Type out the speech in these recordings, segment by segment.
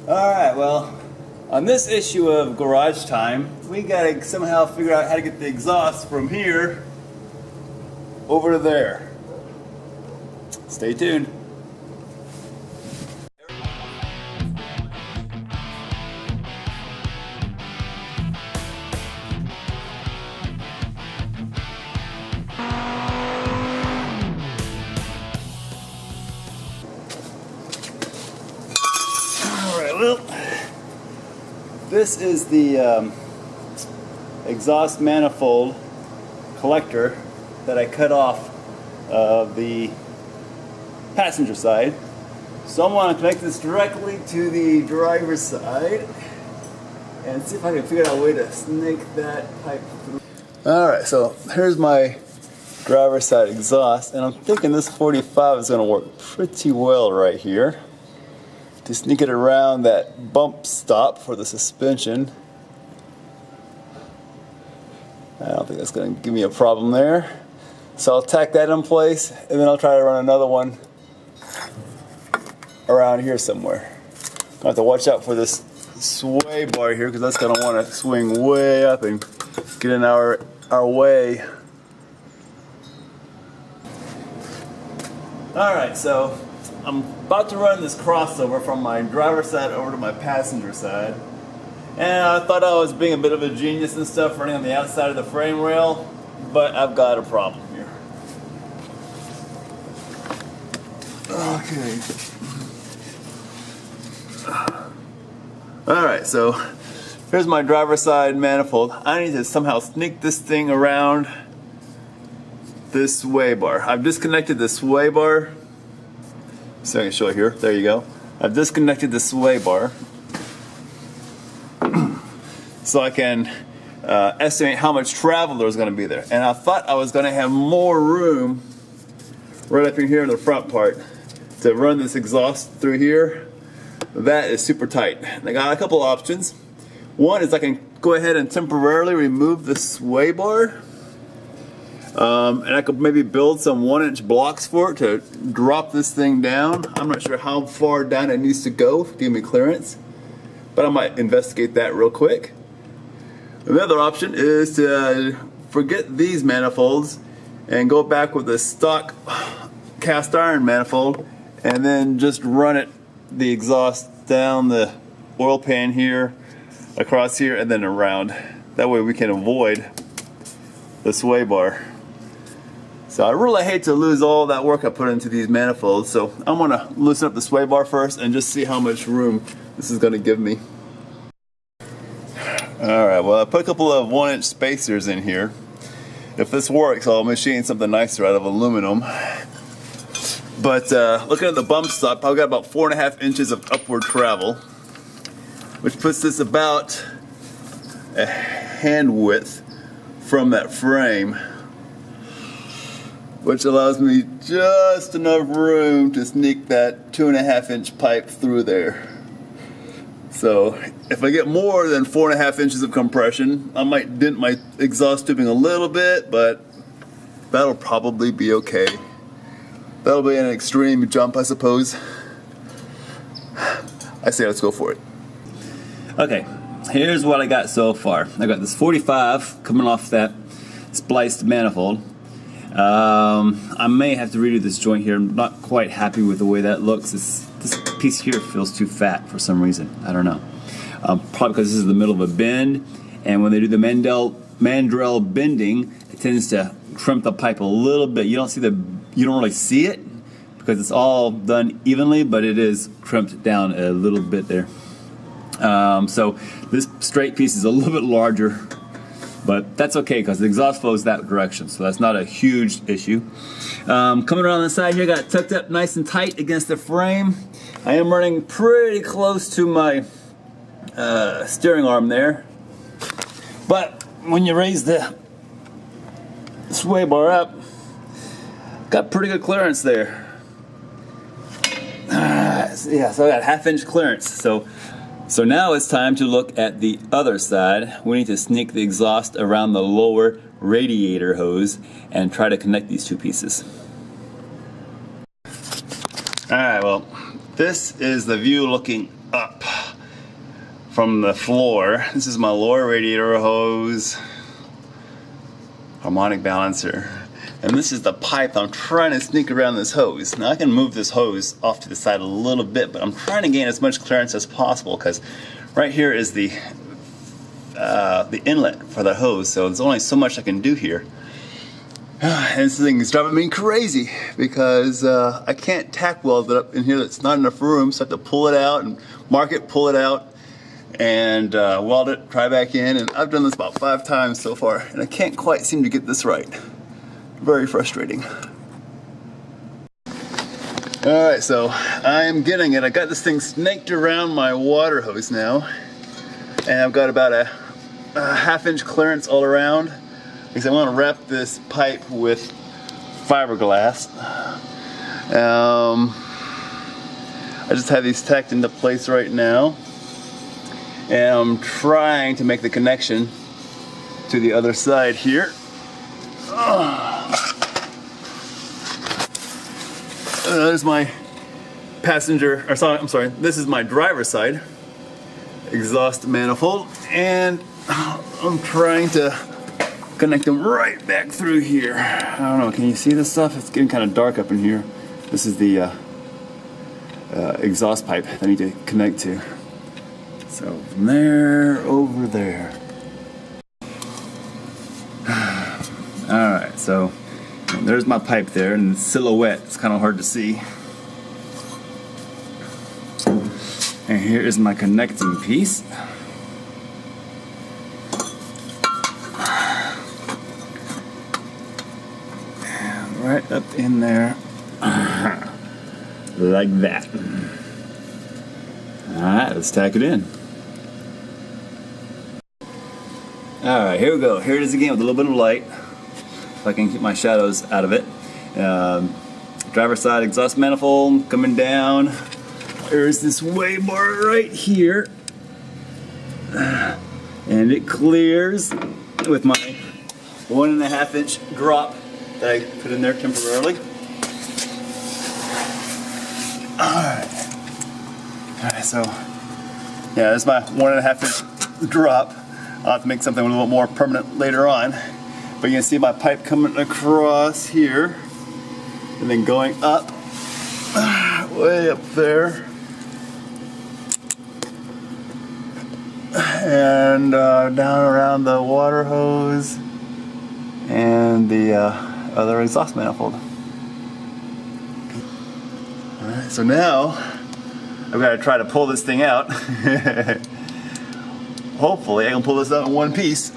Alright, well, on this issue of Garage Time, we gotta somehow figure out how to get the exhaust from here over to there. Stay tuned. Well, this is the exhaust manifold collector that I cut off the passenger side. So I'm going to connect this directly to the driver's side and see if I can figure out a way to snake that pipe through. Alright, so here's my driver's side exhaust, and I'm thinking this 45 is going to work pretty well right here to sneak it around that bump stop for the suspension. I don't think that's going to give me a problem there. So I'll tack that in place, and then I'll try to run another one around here somewhere. I have to watch out for this sway bar here, because that's going to want to swing way up and get in our way. Alright, so I'm about to run this crossover from my driver's side over to my passenger side. And I thought I was being a bit of a genius and stuff, running on the outside of the frame rail, but I've got a problem here. Okay. Alright, so here's my driver's side manifold. I need to somehow sneak this thing around this sway bar. I've disconnected the sway bar. So I can show it here. There you go. I've disconnected the sway bar so I can estimate how much travel there's going to be there. And I thought I was going to have more room right up in here in the front part to run this exhaust through here. That is super tight. And I got a couple options. One is I can go ahead and temporarily remove the sway bar. And I could maybe build some 1-inch blocks for it to drop this thing down. I'm not sure how far down it needs to go to give me clearance, but I might investigate that real quick. The other option is to forget these manifolds and go back with a stock cast iron manifold and then just run it, the exhaust down the oil pan here, across here, and then around. That way we can avoid the sway bar. So I really hate to lose all that work I put into these manifolds, so I'm going to loosen up the sway bar first and just see how much room this is going to give me. Alright, well I put a couple of 1-inch spacers in here. If this works, I'll machine something nicer out of aluminum. But looking at the bump stop, I've got about 4.5 inches of upward travel, which puts this about a hand width from that frame, which allows me just enough room to sneak that 2.5-inch pipe through there. So if I get more than 4.5 inches of compression, I might dent my exhaust tubing a little bit, but that'll probably be okay. That'll be an extreme jump, I suppose. I say let's go for it. Okay, here's what I got so far. I got this 45 coming off that spliced manifold. I may have to redo this joint here. I'm not quite happy with the way that looks. This piece here feels too fat for some reason. I don't know. Probably because this is the middle of a bend, and when they do the mandrel bending, it tends to crimp the pipe a little bit. You don't really see it because it's all done evenly, but it is crimped down a little bit there. So this straight piece is a little bit larger, but that's okay because the exhaust flows that direction, so that's not a huge issue. Coming around the side here, got it tucked up nice and tight against the frame. I am running pretty close to my steering arm there, but when you raise the sway bar up, got pretty good clearance there. Yeah, so I got 1/2 inch clearance. So now it's time to look at the other side. We need to sneak the exhaust around the lower radiator hose and try to connect these two pieces. Alright, well, this is the view looking up. from the floor. This is my lower radiator hose, harmonic balancer. And this is the pipe I'm trying to sneak around this hose. Now I can move this hose off to the side a little bit, but I'm trying to gain as much clearance as possible because right here is the inlet for the hose, so there's only so much I can do here. And this thing is driving me crazy because I can't tack weld it up in here. That's not enough room, so I have to pull it out and mark it, pull it out, and weld it, try back in. And I've done this about 5 times so far, and I can't quite seem to get this right. Very frustrating. Alright, so I'm getting it. I got this thing snaked around my water hose now, and I've got about a 1/2 inch clearance all around because I want to wrap this pipe with fiberglass. I just have these tacked into place right now, and I'm trying to make the connection to the other side here. There's my passenger, or sorry, I'm sorry, this is my driver's side exhaust manifold, and I'm trying to connect them right back through here. I don't know, can you see this stuff? It's getting kind of dark up in here. This is the exhaust pipe that I need to connect to. So from there over there. Alright, so there's my pipe there, and the silhouette, it's kind of hard to see. And here is my connecting piece. And right up in there, like that. Alright, let's tack it in. Alright, here we go. Here it is again with a little bit of light. If I can keep my shadows out of it. Driver's side exhaust manifold coming down. There's this swaybar right here. And it clears with my 1.5 inch drop that I put in there temporarily. Alright, so yeah, that's my 1.5 inch drop. I'll have to make something a little bit more permanent later on. But you can see my pipe coming across here and then going up, way up there. And down around the water hose and the other exhaust manifold. Alright, so now I've got to try to pull this thing out. Hopefully I can pull this out in one piece.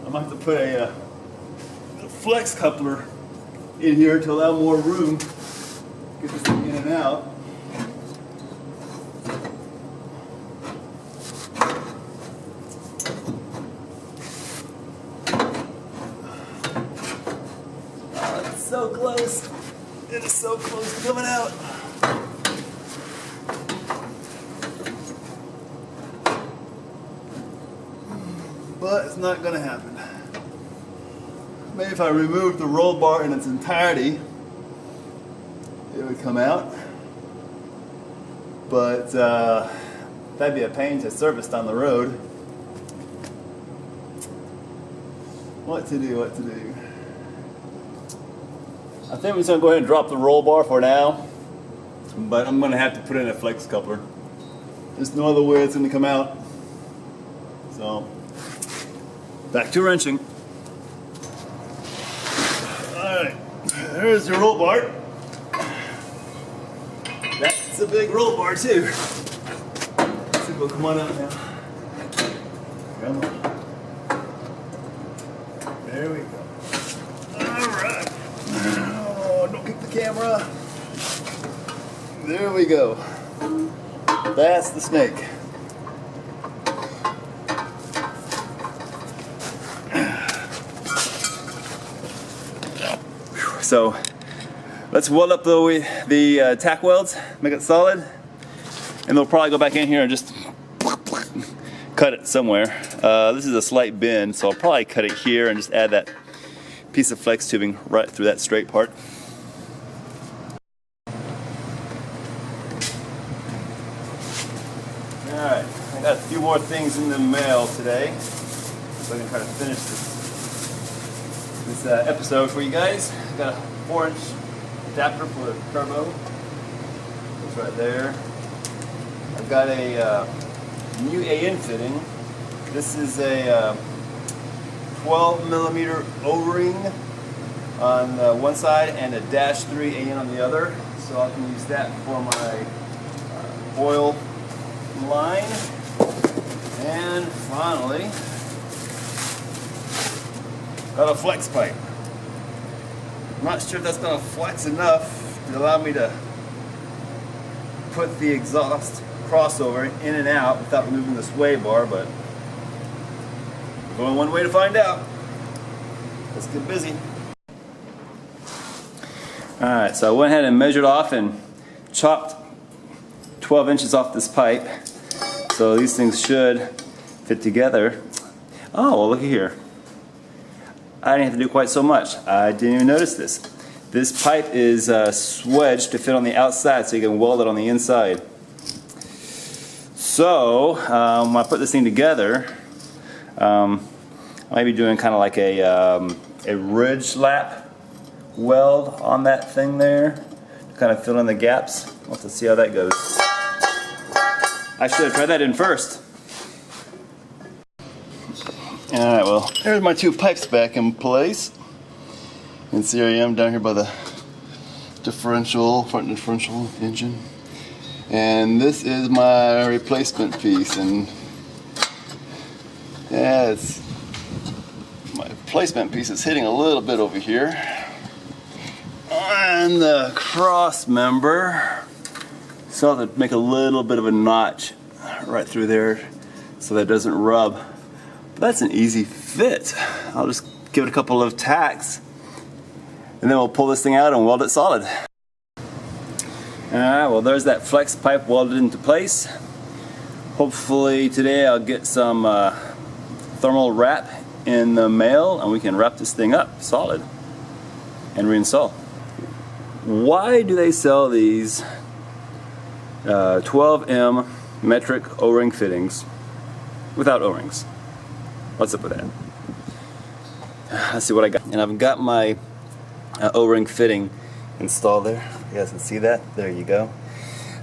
I might have to put a flex coupler in here to allow more room to get this thing in and out. Oh, it's so close. It is so close to coming out. But it's not going to happen. Maybe if I removed the roll bar in its entirety, it would come out. But that'd be a pain to service down the road. What to do, what to do. I think we're just going to go ahead and drop the roll bar for now. But I'm going to have to put in a flex coupler. There's no other way it's going to come out. So, back to wrenching. Alright, there's your roll bar. That's a big roll bar too. Let's see if we'll come on out now. Come on. There we go. Alright. Oh, don't kick the camera. There we go. That's the snake. So let's weld up the tack welds, make it solid, and they'll probably go back in here and just cut it somewhere. This is a slight bend, so I'll probably cut it here and just add that piece of flex tubing right through that straight part. Alright, I got a few more things in the mail today, so I can try to finish this episode for you guys. I got a 4-inch adapter for the turbo. It's right there. I've got a new AN fitting. This is a 12mm O-ring on one side and a -3 AN on the other, so I can use that for my oil line. And finally, got a flex pipe. I'm not sure if that's going to flex enough to allow me to put the exhaust crossover in and out without removing the sway bar, but there's only one way to find out. Let's get busy. Alright, so I went ahead and measured off and chopped 12 inches off this pipe. So these things should fit together. Oh, well, look at here. I didn't have to do quite so much. I didn't even notice this. This pipe is swedged to fit on the outside so you can weld it on the inside. So when I put this thing together, I might be doing kind of like a ridge lap weld on that thing there to kind of fill in the gaps. We'll have to see how that goes. I should have tried that in first. Alright, well, there's my two pipes back in place. And see, here I am down here by the differential, front differential engine. And this is my replacement piece. And yeah, my replacement piece is hitting a little bit over here. And the cross member, so I'll have to make a little bit of a notch right through there so that it doesn't rub. But that's an easy fit. I'll just give it a couple of tacks and then we'll pull this thing out and weld it solid. Alright, well, there's that flex pipe welded into place. Hopefully today I'll get some thermal wrap in the mail and we can wrap this thing up solid and reinstall. Why do they sell these 12M metric O-ring fittings without O-rings? What's up with that? Let's see what I got. And I've got my O-ring fitting installed there. You guys can see that? There you go.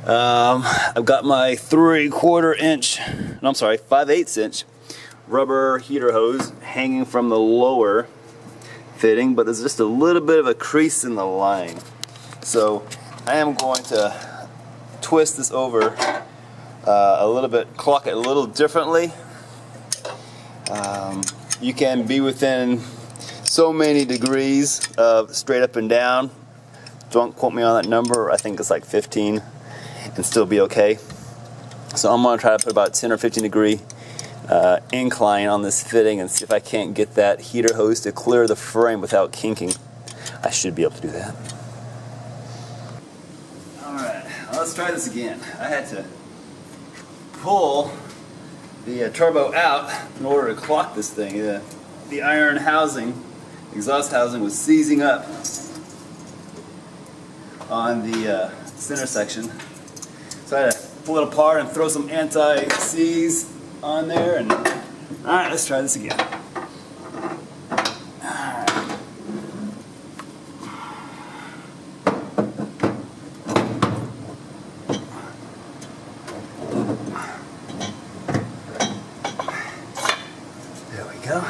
I've got my 3/4 inch, no, I'm sorry, 5/8 inch rubber heater hose hanging from the lower fitting, but there's just a little bit of a crease in the line. So I am going to twist this over a little bit, clock it a little differently. You can be within so many degrees of straight up and down. Don't quote me on that number. I think it's like 15 and still be okay. So I'm going to try to put about 10 or 15 degree incline on this fitting and see if I can't get that heater hose to clear the frame without kinking. I should be able to do that. Alright, well, let's try this again. I had to pull the turbo out in order to clock this thing. The iron housing, exhaust housing, was seizing up on the center section. So I had to pull it apart and throw some anti-seize on there. And alright, let's try this again. There we go.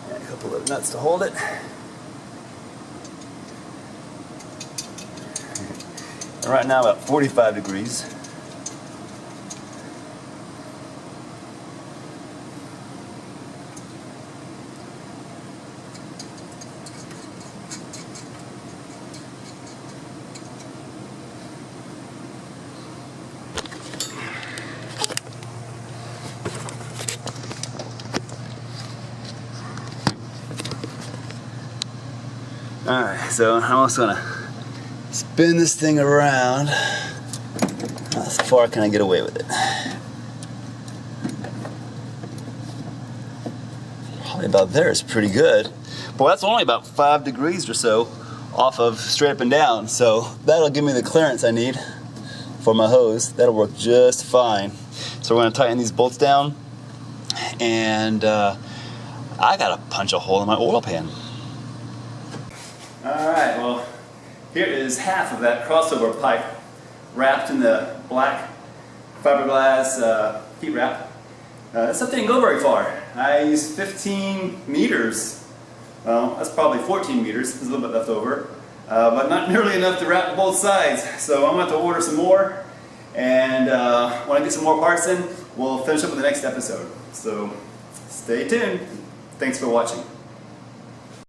And a couple of nuts to hold it. And right now about 45 degrees. Alright, so I'm also going to spin this thing around. How far can I get away with it? probably about there is pretty good. But that's only about 5 degrees or so off of straight up and down. So that'll give me the clearance I need for my hose. That'll work just fine. So we're gonna tighten these bolts down, and I gotta punch a hole in my oil pan. Alright, well, here is half of that crossover pipe wrapped in the black fiberglass heat wrap. This stuff didn't go very far. I used 15 meters. Well, that's probably 14 meters. There's a little bit left over. But not nearly enough to wrap both sides. So I'm going to have to order some more. And when I get some more parts in, we'll finish up with the next episode. So stay tuned. Thanks for watching.